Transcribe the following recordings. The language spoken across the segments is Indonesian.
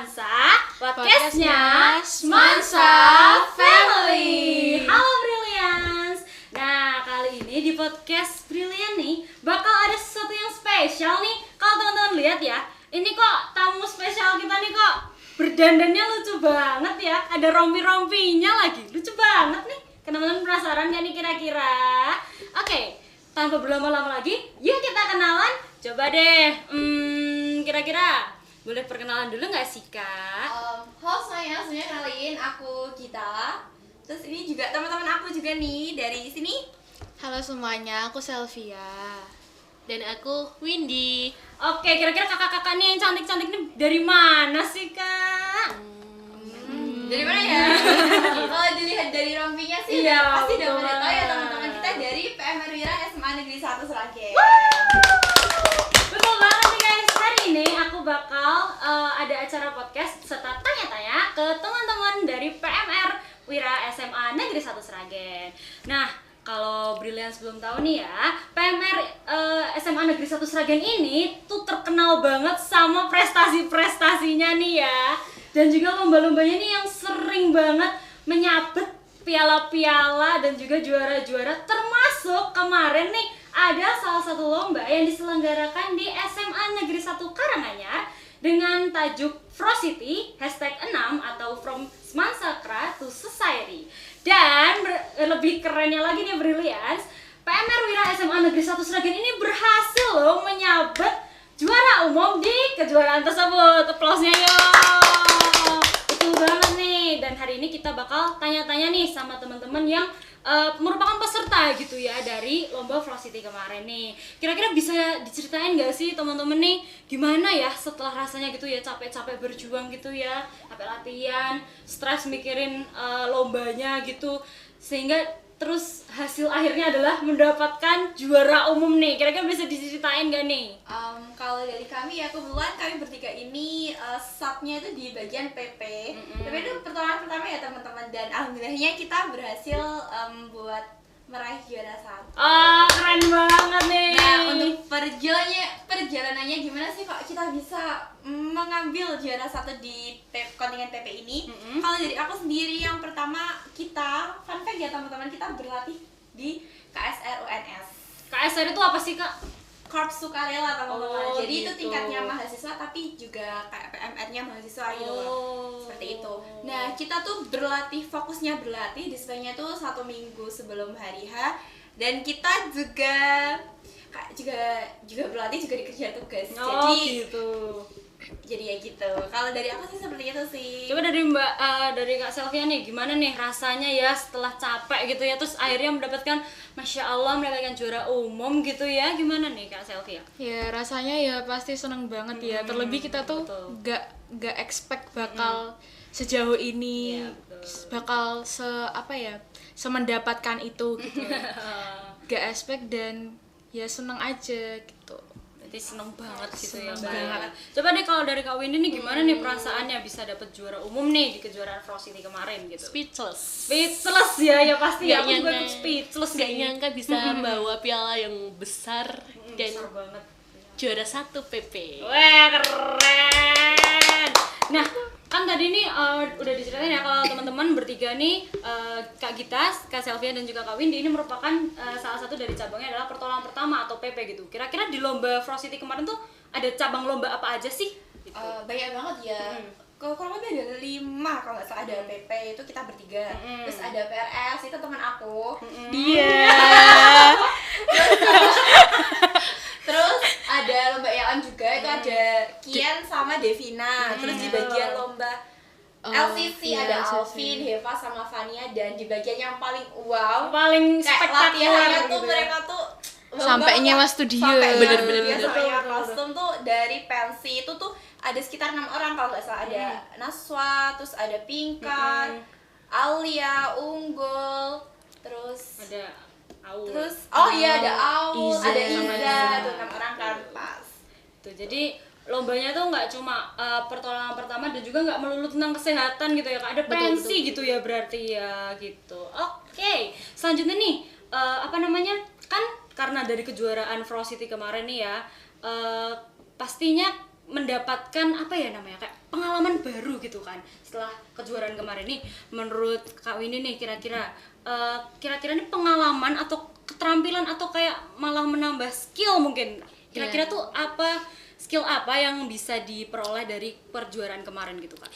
Semansa, podcastnya Semansa Family. Halo Brilliance. Nah, kali ini di podcast Brilliant nih bakal ada sesuatu yang spesial nih. Kalau teman-teman lihat ya, ini kok tamu spesial kita nih kok berdandannya lucu banget ya. Ada rompi-rompinya lagi, lucu banget nih. Teman-teman penasaran gak nih kira-kira? Oke, tanpa berlama-lama lagi, yuk kita kenalan. Coba deh, kira-kira boleh perkenalan dulu nggak sih Kak? Semuanya kenalin, aku Gita. Terus ini juga teman-teman aku juga nih dari sini. Halo semuanya, aku Selvia. Dan aku Windy. Oke, kira-kira kakak-kakak nih yang cantik-cantik nih dari mana sih Kak? Dari mana ya? Kalau dilihat dari rompinya sih Iya, pasti udah betul pada tahu ya banget. teman-teman, kita dari PMR Wira SMA Negeri 1 Sragen. Betul banget nih guys, hari ini aku bakal ada acara podcast serta tanya-tanya ke teman-teman dari PMR Wira SMA Negeri 1 Sragen. Nah, kalau Brilliance belum tahu nih ya, PMR SMA Negeri 1 Sragen ini tuh terkenal banget sama prestasi-prestasinya nih ya. Dan juga lomba-lombanya nih yang sering banget menyabet piala-piala dan juga juara-juara, termasuk kemarin nih ada salah satu lomba yang diselenggarakan di SMA Negeri 1 Karanganyar dengan tajuk Frosity #6 atau From Smansakra to Society. Dan lebih kerennya lagi nih Brilliance, PMR Wira SMA Negeri 1 Sragen ini berhasil loh menyabet juara umum di kejuaraan tersebut. Aplausnya yuk. Betul banget nih. Dan hari ini kita bakal tanya-tanya nih sama teman-teman yang merupakan peserta gitu ya dari lomba Frosity kemarin nih. Kira-kira bisa diceritain gak sih teman-teman nih gimana ya setelah rasanya gitu ya, capek-capek berjuang gitu ya, capek latihan, stres mikirin lombanya gitu, sehingga terus hasil akhirnya adalah mendapatkan juara umum nih. Kira-kira bisa diceritain gak nih? Kalau dari kami ya, kebetulan kami bertiga ini subnya itu di bagian PP. PP itu pertolongan pertama ya teman-teman, dan alhamdulillahnya kita berhasil buat meraih juara 1. Keren banget nih. Nah, untuk perjalanannya gimana sih kok kita bisa mengambil juara 1 di kontingen PP ini? Kalau dari aku sendiri, yang pertama kita, fun fact ya teman-teman, kita berlatih di KSR UNS. KSR itu apa sih Kak? Korps Sukarela teman-teman. Jadi gitu. itu tingkatnya mahasiswa tapi juga kayak PMR-nya mahasiswa gitu loh. Seperti itu. Nah, kita tuh fokusnya berlatih displaynya tuh 1 minggu sebelum hari H, dan kita juga berlatih juga dikejar tugas. Jadi ya gitu. Kalau dari aku sih seperti itu sih. Coba dari Kak Selvia nih, gimana nih rasanya ya setelah capek gitu ya, terus akhirnya mendapatkan, Masya Allah, mendapatkan juara umum gitu ya, gimana nih Kak Selvia? Ya rasanya ya pasti seneng banget ya. Terlebih kita tuh betul. gak expect bakal sejauh ini, Iya, betul. bakal semendapatkan itu gitu. Gak expect dan ya seneng aja gitu. Berarti seneng banget gitu ya, Seneng Mbak. Coba deh kalau dari Kak Windy nih, gimana nih perasaannya bisa dapet juara umum nih di kejuaraan Frosity kemarin gitu? Speechless. Speechless ya pasti ya, aku Gak juga nyangka- ikut speechless Gak nih. nyangka bisa bawa piala yang besar dan Besar banget. juara 1 PP. Wah, keren. Nah, kan tadi nih udah diceritain ya kalau teman-teman bertiga nih, Kak Gita, Kak Selvia dan juga Kak Windy ini merupakan salah satu dari cabangnya adalah pertolongan pertama atau PP gitu. Kira-kira di lomba Frosity kemarin tuh ada cabang lomba apa aja sih? Gitu. Banyak banget ya. Kurang lebih ada 5 kalau nggak salah. Ada PP itu kita bertiga, terus ada PRS itu teman aku, terus ada lomba LM juga, itu ada Kian sama Devina. Terus di bagian lomba LCC iya, ada LCC. Alvin, Heva sama Fania, dan di bagian yang paling wow, Paling kayak spektakuler latihannya gitu tuh ya. mereka tuh Sampai nyewa studio. Bener-bener. sampai nyewa Betul. kostum tuh dari pensi itu tuh ada sekitar 6 orang kalau nggak salah. Ada Naswa, terus ada Pinkan, Alia, Unggul, terus Ada Aul. ada Aul, Iza, ada sama Iza, Iza. tuh 6 orang kan pas. Tuh, jadi lombanya tuh nggak cuma pertolongan pertama dan juga nggak melulu tentang kesehatan gitu ya Kak. Ada pensi gitu ya berarti ya gitu. Oke, selanjutnya nih kan karena dari kejuaraan Frosity kemarin nih ya, pastinya mendapatkan apa ya namanya, kayak pengalaman baru gitu kan setelah kejuaraan kemarin nih. Menurut Kak Winnie nih kira-kira ini pengalaman atau keterampilan atau kayak malah menambah skill mungkin. Kira-kira tuh skill apa yang bisa diperoleh dari perjuaraan kemarin gitu Kak?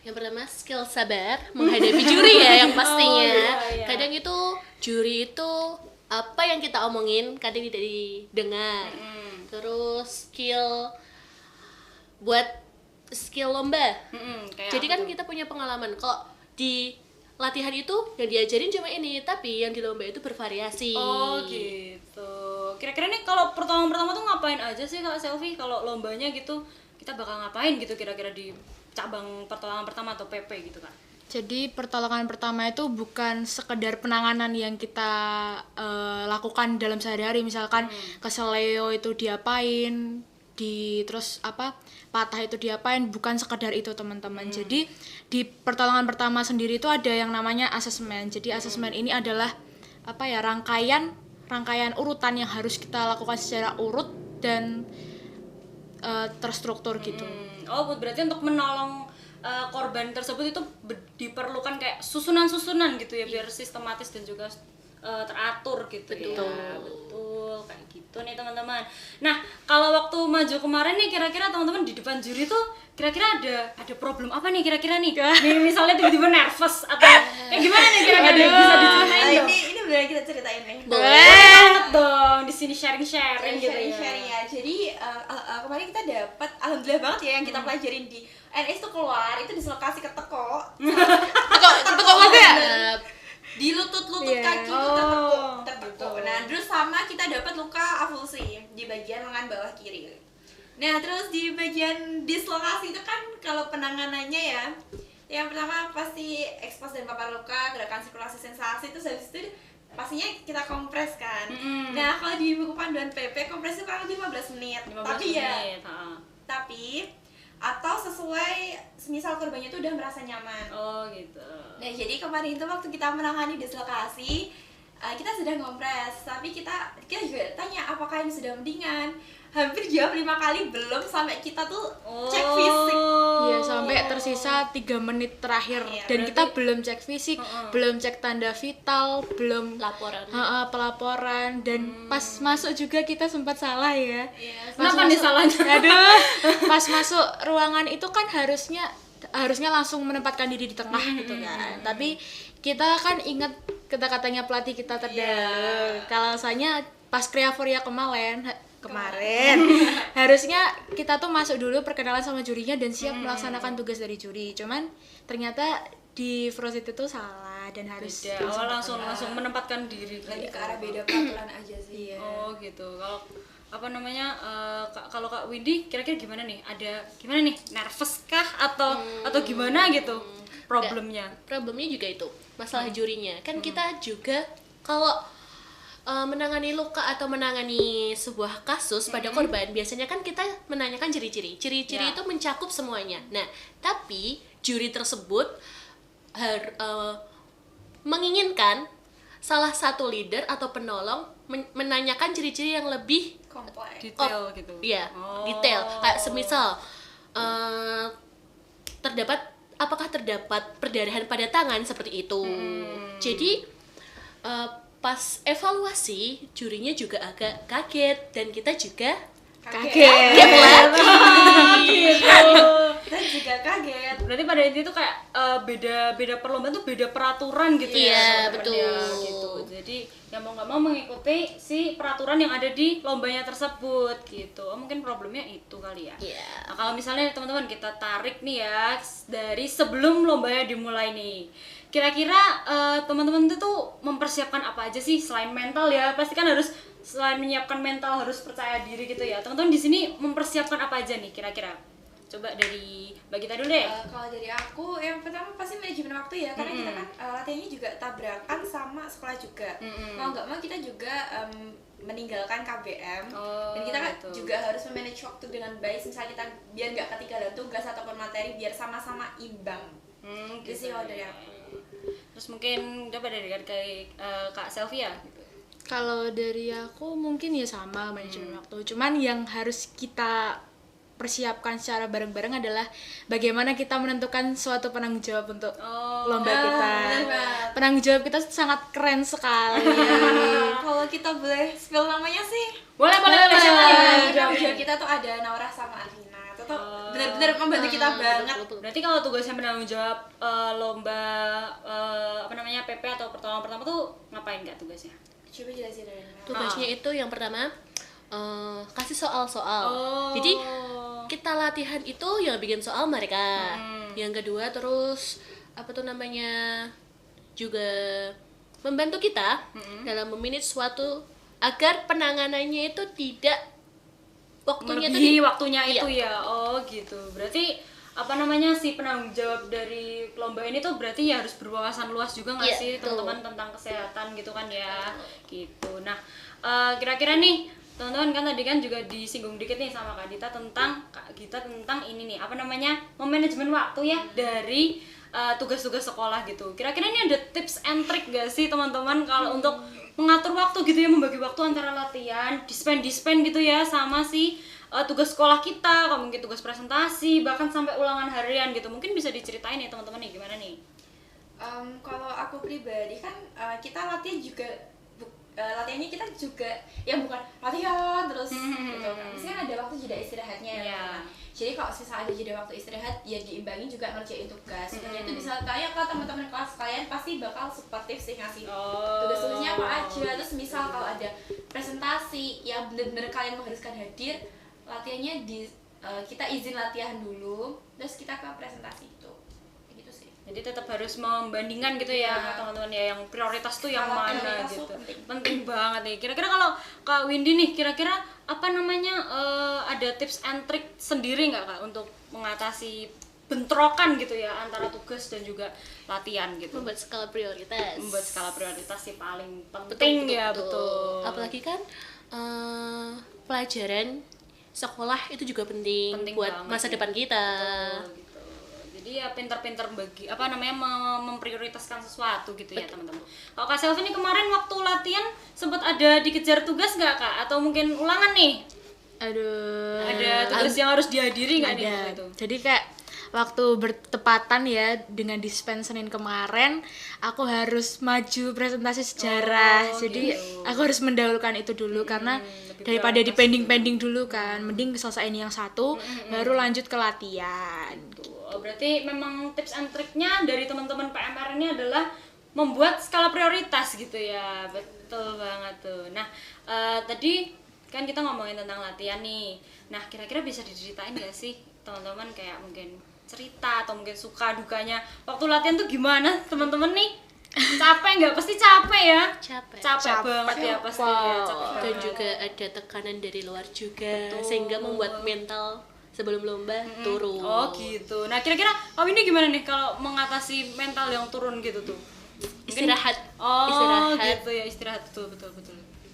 Yang pertama skill sabar menghadapi juri ya yang pastinya. iya. Kadang itu juri itu apa yang kita omongin kadang tidak didengar. Terus skill lomba. Kayak Jadi apa kan tuh? kita punya pengalaman kok di latihan itu yang diajarin cuma ini, tapi yang di lomba itu bervariasi. Oh gitu. Kira-kira nih kalau pertama tuh ngapain aja sih Kak Selvi? Kalau lombanya gitu kita bakal ngapain gitu kira-kira di cabang pertolongan pertama atau PP gitu Kak? Jadi pertolongan pertama itu bukan sekedar penanganan yang kita lakukan dalam sehari-hari, misalkan keseleo itu diapain, terus patah itu diapain, bukan sekedar itu teman-teman. Jadi di pertolongan pertama sendiri itu ada yang namanya asesmen. Jadi asesmen ini adalah rangkaian urutan yang harus kita lakukan secara urut dan terstruktur gitu. Oh, berarti untuk menolong korban tersebut itu diperlukan kayak susunan-susunan gitu ya biar sistematis dan juga teratur gitu. Betul. Ya. Betul, kayak gitu nih teman-teman. Nah, kalau waktu maju kemarin nih kira-kira teman-teman di depan juri tuh kira-kira ada problem apa nih kira-kira nih? Nih misalnya tiba-tiba nervous atau kayak gimana nih kira-kira bisa diceritain dong? Ini benar kita ceritain nih. Banget dong di sini sharing gitu ya. Sharing ya. Jadi kemarin kita dapat alhamdulillah banget ya yang kita pelajarin di NS tuh keluar itu dislokasi ke teko. Teko apa ya? Di lutut-lutut kaki itu tertekuk. Nah, terus sama kita dapat luka avulsi di bagian lengan bawah kiri. Nah, terus di bagian dislokasi itu kan kalau penanganannya ya, yang pertama pasti ekspos dan papar luka, gerakan sirkulasi sensasi, terus habis itu pastinya kita kompres kan. Nah, kalau di buku panduan PP kompres itu kurang lebih 15 menit. 15 menit. Tapi atau sesuai semisal korbannya itu udah merasa nyaman. Oh gitu. Nah, jadi kemarin itu waktu kita menangani dislokasi, kita sudah ngompres, tapi kita juga tanya apakah ini sudah mendingan. Hampir jawab 5 kali belum, sampai kita tuh cek fisik. Iya, sampai tersisa 3 menit terakhir. Iya, Dan kita belum cek fisik, belum cek tanda vital, belum Laporan. pelaporan, dan pas masuk juga kita sempat salah ya. Kenapa nih salahnya? Aduh, pas masuk ruangan itu kan harusnya langsung menempatkan diri di tengah gitu kan. Tapi kita kan ingat kata-katanya pelatih kita terdahulu. Kalau misalnya pas Kreaforia kemarin harusnya kita tuh masuk dulu perkenalan sama jurinya dan siap melaksanakan tugas dari juri. Cuman ternyata di Frost itu tuh salah dan harus langsung menempatkan diri Lagi ke arah beda peraturan aja sih. Oh gitu. Kalau Kak Windy kira-kira gimana nih? Gimana nih? Nervous kah atau gimana gitu problemnya? Problemnya juga itu masalah jurinya. Kan kita juga kalau menangani luka atau menangani sebuah kasus pada korban, biasanya kan kita menanyakan ciri-ciri. Ciri-ciri itu mencakup semuanya. Nah, tapi juri tersebut menginginkan salah satu leader atau penolong menanyakan ciri-ciri yang lebih Kompleks. Detail gitu. Iya, detail. Kayak semisal apakah terdapat perdarahan pada tangan seperti itu. Jadi pas evaluasi jurinya juga agak kaget dan kita juga kaget lagi. Kita juga kaget. Berarti pada intinya tuh kayak beda perlombaan tuh beda peraturan gitu Iya, ya. betul. Gitu. Jadi yang mau nggak mau mengikuti si peraturan yang ada di lombanya tersebut gitu. Mungkin problemnya itu kali ya. Iya. Nah, kalau misalnya teman-teman kita tarik nih ya dari sebelum lombanya dimulai nih. Kira-kira teman-teman itu tuh mempersiapkan apa aja sih selain mental ya? Pasti kan harus selain menyiapkan mental harus percaya diri gitu ya. Teman-teman di sini mempersiapkan apa aja nih kira-kira? Coba dari Mbak Gita dulu deh. Kalau dari aku, yang pertama pasti manajemen waktu ya, karena kita kan latihannya juga tabrakan sama sekolah juga. Mau nggak mau kita juga meninggalkan KBM, dan kita kan juga harus memanage waktu dengan baik, misalnya kita biar nggak ketinggalan tugas ataupun materi, biar sama-sama imbang. Gitu sih kalau dari aku. Terus mungkin dapat dari Kak Selvia gitu. Kalau dari aku mungkin ya sama manajemen waktu. Cuman yang harus kita persiapkan secara bareng-bareng adalah bagaimana kita menentukan suatu penanggung jawab untuk lomba kita. Penanggung jawab kita sangat keren sekali. Kalau kita boleh spill namanya sih, Boleh siapa nih? penanggung jawab kita tuh ada Naura sama Arina. Itu tuh benar-benar membantu kita banget. Berarti kalau tugasnya penanggung jawab lomba PP atau pertolongan pertama tuh ngapain nggak tugasnya? Coba jelasin Arina. Tugasnya itu yang pertama kasih soal-soal. Jadi kita latihan itu yang bikin soal mereka. Yang kedua terus juga membantu kita dalam memanage suatu agar penanganannya itu tidak waktunya Melebihi waktunya itu ya. Oh gitu. Berarti si penanggung jawab dari lomba ini tuh berarti ya harus berwawasan luas juga nggak Iya, sih betul. teman-teman tentang kesehatan gitu kan ya. Gitu. Nah, kira-kira nih teman-teman kan tadi kan juga disinggung dikit nih sama Kak Gita tentang ini nih memanajemen waktu ya dari tugas-tugas sekolah gitu. Kira-kira ini ada tips and trick gak sih teman-teman kalau untuk mengatur waktu gitu ya, membagi waktu antara latihan, dispen gitu ya sama si tugas sekolah kita, kalau mungkin tugas presentasi, bahkan sampai ulangan harian gitu. Mungkin bisa diceritain ya teman-teman nih gimana nih? Kalau aku pribadi kan kita latihan juga latihannya kita juga yang bukan latihan terus gitu kan. Pasti kan ada waktu jeda istirahatnya ya. Iya. Jadi kalau misalnya ada jeda waktu istirahat ya diimbangi juga ngerjain tugas. Sebenarnya itu bisa tanya ke teman-teman kelas kalian, pasti bakal suportif sih ngasih tugas-tugasnya apa aja. Terus misal kalau ada presentasi yang benar-benar kalian mengharuskan hadir, latihannya kita izin latihan dulu, terus kita ke presentasi itu. Gitu sih. Jadi tetap harus membandingkan gitu ya teman-teman ya, yang prioritas tuh yang Kalau mana prioritas gitu. tuh Penting banget nih. Kira-kira kalau Kak Windy nih, kira-kira ada tips and trick sendiri nggak Kak untuk mengatasi bentrokan gitu ya antara tugas dan juga latihan gitu? membuat skala prioritas. Membuat skala prioritas sih paling penting betul. Apalagi kan pelajaran sekolah itu juga penting buat banget masa ya. depan kita. Betul, gitu. Jadi ya pinter-pinter bagi memprioritaskan sesuatu gitu ya teman-teman. Kalau Kak Selvi ini kemarin waktu latihan sempat ada dikejar tugas nggak Kak? Atau mungkin ulangan nih? Aduh. Ada tugas yang harus dihadiri nggak nih Ada. waktu itu? Jadi kayak waktu bertepatan ya dengan dispen Senin kemarin, aku harus maju presentasi sejarah. Jadi aku harus mendahulukan itu dulu karena daripada dipending-pending dulu kan, mending selesaiin yang satu baru lanjut ke latihan. Oh, berarti memang tips and triknya dari teman-teman PMR ini adalah membuat skala prioritas gitu ya. Betul banget tuh. Nah, tadi kan kita ngomongin tentang latihan nih. Nah, kira-kira bisa diceritain gak sih teman-teman kayak mungkin cerita atau mungkin suka dukanya waktu latihan tuh gimana teman-teman nih? Capek nggak? Pasti capek ya? Capek banget ya pasti ya. Capek Dan banget. juga ada tekanan dari luar juga sehingga membuat mental sebelum lomba turun. Oh gitu. Nah kira-kira kamu ini gimana nih kalau mengatasi mental yang turun gitu tuh? Istirahat. Oh Istirahat. gitu ya, istirahat betul.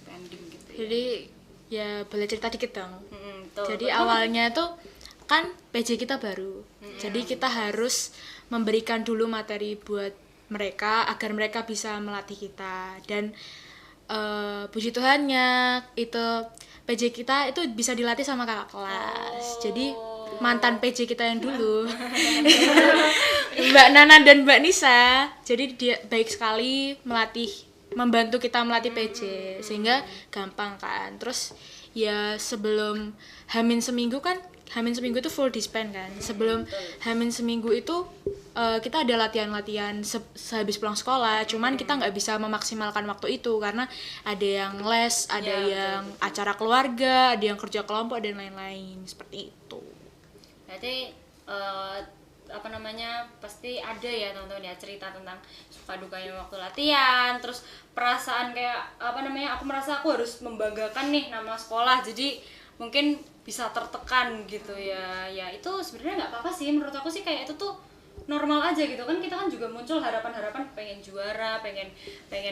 Pending gitu ya. Jadi ya boleh cerita dikit dong. Tuh, Jadi awalnya tuh kan PJ kita baru. Jadi kita harus memberikan dulu materi buat mereka agar mereka bisa melatih kita. Dan puji Tuhannya itu PJ kita itu bisa dilatih sama kakak kelas. Jadi mantan PJ kita yang dulu Mbak Nana dan Mbak Nisa. Jadi dia baik sekali membantu kita melatih PJ sehingga gampang kan. Terus ya sebelum Hamin seminggu itu full dispen kan. Sebelum Hamin seminggu itu kita ada latihan-latihan sehabis pulang sekolah, cuman kita nggak bisa memaksimalkan waktu itu karena ada yang les, ada yang acara keluarga, ada yang kerja kelompok dan lain-lain seperti itu. Berarti pasti ada ya teman-teman ya cerita tentang suka dukanya waktu latihan, terus perasaan kayak aku merasa aku harus membanggakan nih nama sekolah, jadi mungkin bisa tertekan gitu ya. Ya itu sebenarnya nggak apa-apa sih, menurut aku sih kayak itu tuh normal aja gitu kan. Kita kan juga muncul harapan-harapan pengen juara, pengen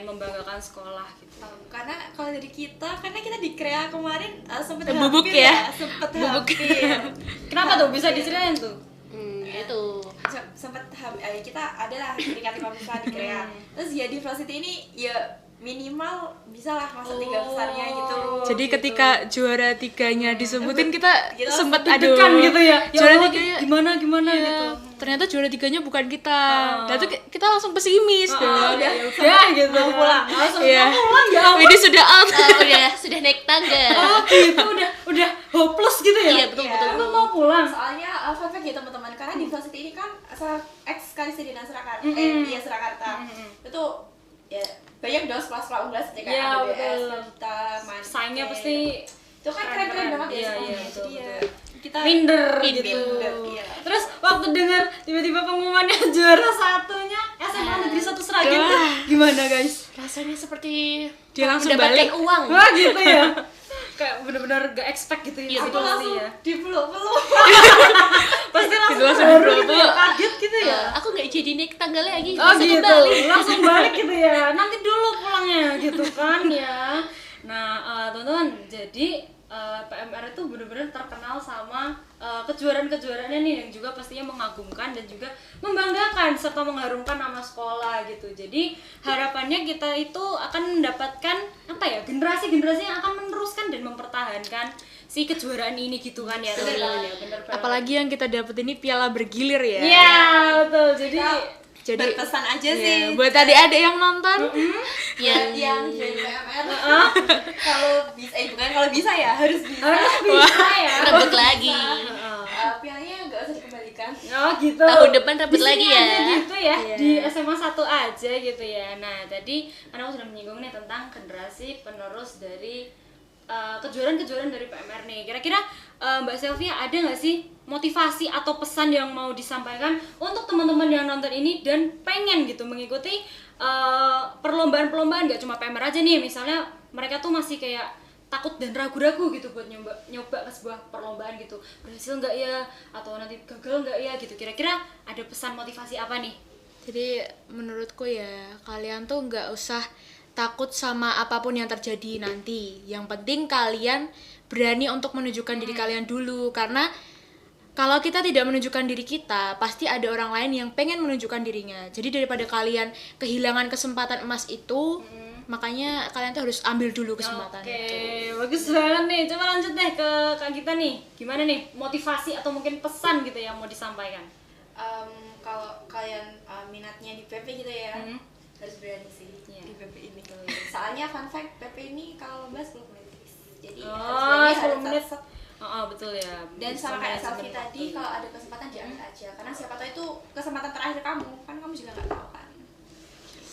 membanggakan sekolah gitu. Karena kalau dari kita, karena kita di Krea kemarin sempet Bubuk hampir ya? sempet Bubuk. hampir Kenapa tuh bisa diceritain tuh? Itu kita adalah tingkat 5 di Krea. Terus ya di Velocity ini ya minimal bisa lah masuk 3 besarnya gitu. Jadi ketika juara 3-nya disebutin kita Gitu, sempet deg-degan gitu ya. Ya juara Allah, 3-nya gimana iya, gitu. ternyata juara 3-nya bukan kita. Dan itu kita langsung pesimis dong. Ya gitu. Mau pulang. Langsung Iya. mau pulang ya. Ini sudah out. Sudah naik tangga. Oh gitu udah hopeless gitu ya. Iya, betul. Lu mau pulang. Soalnya fun fact ya teman-teman, karena di Varsity ini kan ex Karisidenan Surakarta, Surakarta. Itu ya banyak dong sekolah-sekolah unggulan seperti kayak Iya, ABS, betul. Lanjuta, Mantek. Saingnya pasti itu kan keren-keren banget ya Iya, sekolahnya. betul, Jadi ya kita minder gitu. minder, iya. Terus waktu dengar tiba-tiba pengumumannya juara satunya SMA Negeri 1 Sragen tuh gimana guys? Rasanya seperti Dia langsung mendapatkan balik. uang. Wah gitu ya. Kayak bener-bener gak expect gitu ya. Iya, Aku betul langsung ya. dipeluk-peluk. Pasti langsung langsung baru gitu dipeluk. ya, kaget gitu ya. Aku nggak jadi naik tangga lagi, Oh langsung gitu, kembali. langsung balik gitu ya. Nanti dulu pulangnya gitu kan ya. Nah teman-teman, jadi PMR itu benar-benar terkenal sama kejuaraan-kejuaraannya nih yang juga pastinya mengagumkan dan juga membanggakan serta mengharumkan nama sekolah gitu. Jadi harapannya kita itu akan mendapatkan apa ya, generasi-generasi yang akan meneruskan dan mempertahankan si kejuaraan ini gitu kan ya teman-teman ya. Bener banget. Apalagi yang kita dapet ini piala bergilir ya. Iya betul. Jadi Berpesan aja iya, sih. buat adik-adik yang nonton, yang dari PMR kalau bisa bukan kalau bisa ya harus bisa. harus bisa ya. Rebut lagi. Pialanya nggak usah dikembalikan. Oh gitu. Tahun depan rebut Di sini lagi ya. aja gitu ya. Iya. Di SMA 1 aja gitu ya. Nah, tadi karena aku sudah menyinggung nih tentang generasi penerus dari kejuaraan-kejuaraan dari PMR nih. Kira-kira Mbak Selvia ada nggak sih motivasi atau pesan yang mau disampaikan untuk teman-teman yang nonton ini dan pengen gitu mengikuti perlombaan-perlombaan, nggak cuma PMR aja nih, misalnya mereka tuh masih kayak takut dan ragu-ragu gitu buat nyoba ke sebuah perlombaan gitu, berhasil nggak ya atau nanti gagal nggak ya gitu. Kira-kira ada pesan motivasi apa nih? jadi menurutku ya kalian tuh nggak usah takut sama apapun yang terjadi nanti. Yang penting kalian berani untuk menunjukkan diri kalian dulu, karena kalau kita tidak menunjukkan diri kita, pasti ada orang lain yang pengen menunjukkan dirinya. Jadi daripada kalian kehilangan kesempatan emas itu, makanya kalian tuh harus ambil dulu kesempatan. Oke, bagus banget nih. Coba lanjut deh ke Kak Gita nih. Gimana nih motivasi atau mungkin pesan gitu yang mau disampaikan? Kalau kalian minatnya di PP gitu ya, harus berani sih Iya. di PP ini. Soalnya fun fact, PP ini kalau lomba 10 menit. Jadi Oh, harus 10 berani, menit. harus Betul ya. dan Bisa sama kayak manajemen selfie tadi, waktu. kalau ada kesempatan diambil aja, karena siapa tahu itu kesempatan terakhir kamu, kan kamu juga nggak tahu kan.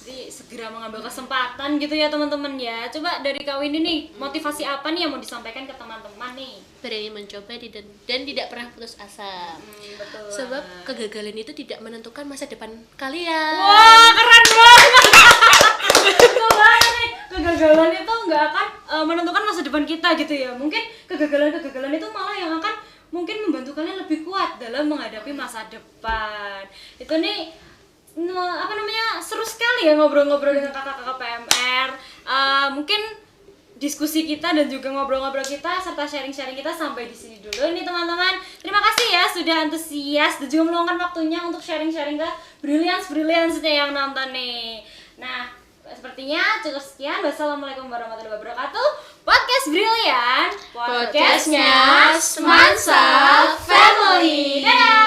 Jadi segera mengambil kesempatan gitu ya teman-teman ya. Coba dari Kak Windy nih, motivasi apa nih yang mau disampaikan ke teman-teman nih? Berani mencoba dan tidak pernah putus asa. Betul. Sebab kegagalan itu tidak menentukan masa depan kalian. Wah, keren banget. Betul banget nih. Kegagalan itu nggak akan menentukan masa depan kita gitu ya. Mungkin kegagalan itu malah yang akan mungkin membantu kalian lebih kuat dalam menghadapi masa depan. Itu nih seru sekali ya ngobrol-ngobrol dengan kakak-kakak PMR. Mungkin diskusi kita dan juga ngobrol-ngobrol kita serta sharing-sharing kita sampai di sini dulu nih teman-teman. Terima kasih ya sudah antusias dan juga meluangkan waktunya untuk sharing-sharing ke brilliance-brilliance yang nonton nih. Nah, sepertinya cukup sekian. Wassalamualaikum warahmatullahi wabarakatuh. Podcast Brilliant, podcastnya Semansa Family. Dadah.